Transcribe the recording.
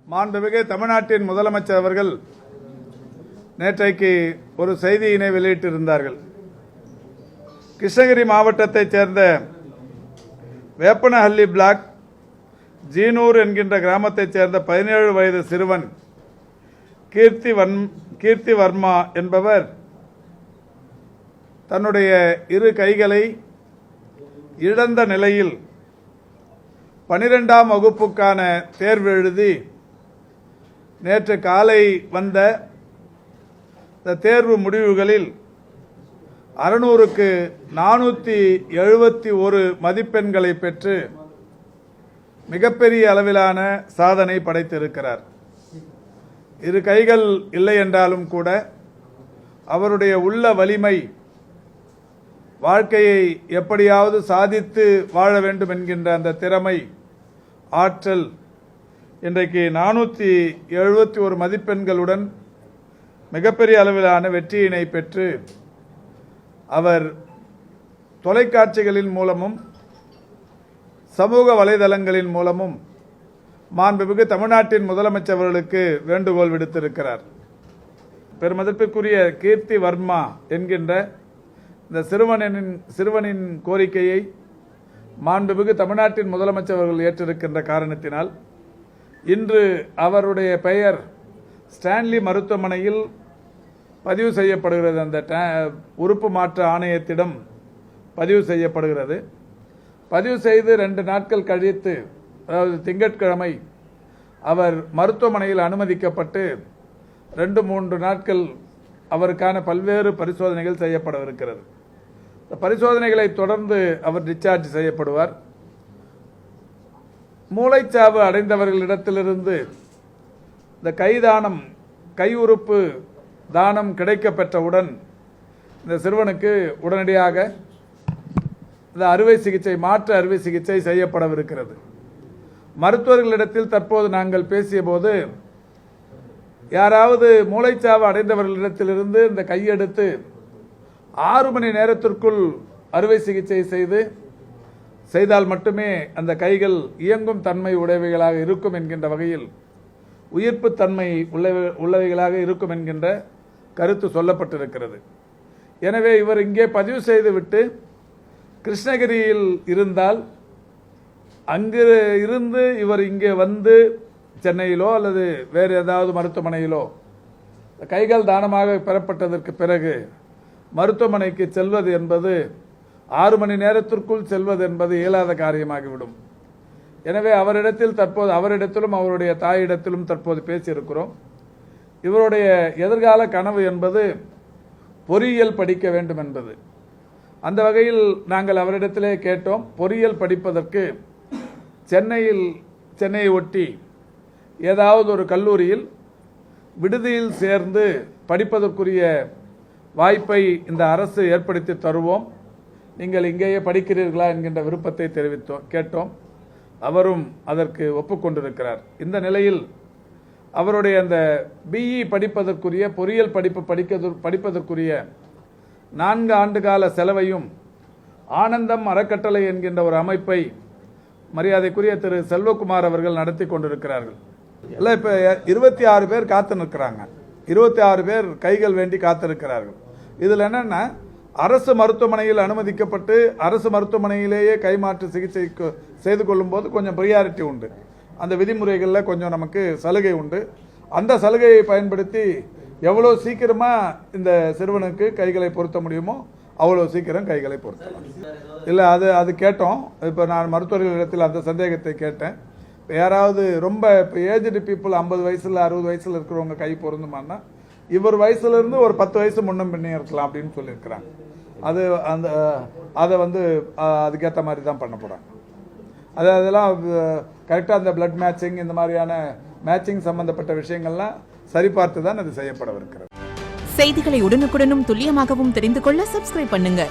மாண்புமிகு தமிழ்நாட்டின் முதலமைச்சர் அவர்கள் நேற்றைக்கு ஒரு செய்தியினை வெளியிட்டிருந்தார்கள். கிருஷ்ணகிரி மாவட்டத்தைச் சேர்ந்த வேப்பனஹள்ளி பிளாக் ஜீனூர் என்கின்ற கிராமத்தைச் சேர்ந்த 17 வயது சிறுவன் கீர்த்தி வர்மா என்பவர் தன்னுடைய இரு கைகளை இழந்த நிலையில் 12ஆம் வகுப்புக்கான தேர்வு எழுதி நேற்று காலை வந்த இந்த தேர்வு முடிவுகளில் 600க்கு 471 மதிப்பெண்களை பெற்று மிகப்பெரிய அளவிலான சாதனை படைத்திருக்கிறார். இரு கைகள் இல்லை என்றாலும் கூட அவருடைய உள்ள வலிமை, வாழ்க்கையை எப்படியாவது சாதித்து வாழ வேண்டும் என்கின்ற அந்த திறமை, ஆற்றல் இன்றைக்கு 471 மதிப்பெண்களுடன் மிகப்பெரிய அளவிலான வெற்றியினை பெற்று அவர் தொலைக்காட்சிகளின் மூலமும் சமூக வலைதளங்களின் மூலமும் மாண்புமிகு தமிழ்நாட்டின் முதலமைச்சர் அவர்களுக்கு வேண்டுகோள் விடுத்திருக்கிறார். பெருமதிப்பிற்குரிய கீர்த்தி வர்மா என்கின்ற இந்த சிறுவனின் கோரிக்கையை மாண்புமிகு தமிழ்நாட்டின் முதலமைச்சர் அவர்கள் ஏற்றிருக்கின்ற காரணத்தினால் இன்று அவருடைய பெயர் ஸ்டான்லி மருத்துவமனையில் பதிவு செய்யப்படுகிறது. அந்த உறுப்பு மாற்ற ஆணையத்திடம் பதிவு செய்யப்படுகிறது. பதிவு செய்து 2 நாட்கள் கழித்து, அதாவது திங்கட்கிழமை அவர் மருத்துவமனையில் அனுமதிக்கப்பட்டு 2-3 நாட்கள் அவருக்கான பல்வேறு பரிசோதனைகள் செய்யப்படவிருக்கிறது. பரிசோதனைகளை தொடர்ந்து அவர் டிஸ்சார்ஜ் செய்யப்படுவார். மூளைச்சாவு அடைந்தவர்களிடத்திலிருந்து இந்த கை உறுப்பு தானம் கிடைக்கப்பெற்றவுடன் இந்த சிறுவனுக்கு உடனடியாக இந்த மாற்று அறுவை சிகிச்சை செய்யப்படவிருக்கிறது. மருத்துவர்களிடத்தில் தற்போது நாங்கள் பேசிய போது, யாராவது மூளைச்சாவு அடைந்தவர்களிடத்திலிருந்து இந்த கையெடுத்து 6 மணி நேரத்திற்குள் அறுவை சிகிச்சை செய்தால் மட்டுமே அந்த கைகள் இயங்கும் தன்மை உடையவைகளாக இருக்கும் என்கின்ற வகையில், உயிர்ப்பு தன்மை உள்ளவைகளாக இருக்கும் என்கின்ற கருத்து சொல்லப்பட்டிருக்கிறது. எனவே இவர் இங்கே பதிவு செய்துவிட்டு கிருஷ்ணகிரியில் இருந்தால், அங்கு இருந்து இவர் இங்கே வந்து சென்னையிலோ அல்லது வேறு ஏதாவது மருத்துவமனையிலோ கைகள் தானமாக பெறப்பட்டதற்கு பிறகு மருத்துவமனைக்கு செல்வது என்பது 6 மணி நேரத்திற்குள் செல்வது என்பது இயலாத காரியமாகிவிடும். எனவே அவரிடத்திலும் அவருடைய தாயிடத்திலும் தற்போது பேசியிருக்கிறோம். இவருடைய எதிர்கால கனவு என்பது பொறியியல் படிக்க வேண்டும் என்பது. அந்த வகையில் நாங்கள் அவரிடத்திலே கேட்டோம், பொறியியல் படிப்பதற்கு சென்னையை ஒட்டி ஏதாவது ஒரு கல்லூரியில் விடுதியில் சேர்ந்து படிப்பதற்குரிய வாய்ப்பை இந்த அரசு ஏற்படுத்தி தருவோம், நீங்கள் இங்கேயே படிக்கிறீர்களா என்கின்ற விருப்பத்தை கேட்டோம். அவரும் அதற்கு ஒப்புக்கொண்டிருக்கிறார். இந்த நிலையில் அவருடைய அந்த பிஇ படிப்பதற்குரிய பொறியியல் படிப்பதற்குரிய 4 ஆண்டு கால செலவையும் ஆனந்தம் அறக்கட்டளை என்கின்ற ஒரு அமைப்பை மரியாதைக்குரிய திரு செல்வகுமார் அவர்கள் நடத்தி கொண்டிருக்கிறார்கள். இல்லை, இப்போ 26 பேர் காத்து நிற்கிறாங்க. 26 பேர் கைகள் வேண்டி காத்திருக்கிறார்கள். இதில் என்னன்னா, அரசு மருத்துவமனையில் அனுமதிக்கப்பட்டு அரசு மருத்துவமனையிலேயே கைமாற்று சிகிச்சை செய்து கொள்ளும் போது கொஞ்சம் ப்ரியாரிட்டி உண்டு. அந்த விதிமுறைகளில் கொஞ்சம் நமக்கு சலுகை உண்டு. அந்த சலுகையை பயன்படுத்தி எவ்வளோ சீக்கிரமாக இந்த சிறுவனுக்கு கைகளை பொருத்த முடியுமோ அவ்வளோ சீக்கிரம் கைகளை பொருத்தலாம். இல்லை, அது கேட்டோம். இப்போ நான் மருத்துவர்களிடத்தில் அந்த சந்தேகத்தை கேட்டேன். இப்போ யாராவது ரொம்ப இப்போ ஏஜ்டு பீப்புள் 50 வயசில் 60 வயசில் இருக்கிறவங்க கை பொருந்துமான்னா, இவர் வயசுலேருந்து ஒரு 10 வயசு முன்னும் பின்னே இருக்கலாம் அப்படின்னு சொல்லியிருக்கிறாங்க. அதை அதுக்கேற்ற மாதிரி தான் பண்ண போகிறாங்க. அதெல்லாம் கரெக்டாக அந்த பிளட் மேட்சிங், இந்த மாதிரியான மேட்சிங் சம்பந்தப்பட்ட விஷயங்கள்லாம் சரிபார்த்து தான் அது செய்யப்படவிருக்கிறது. செய்திகளை உடனுக்குடனும் துல்லியமாகவும் தெரிந்து கொள்ள சப்ஸ்கிரைப் பண்ணுங்க.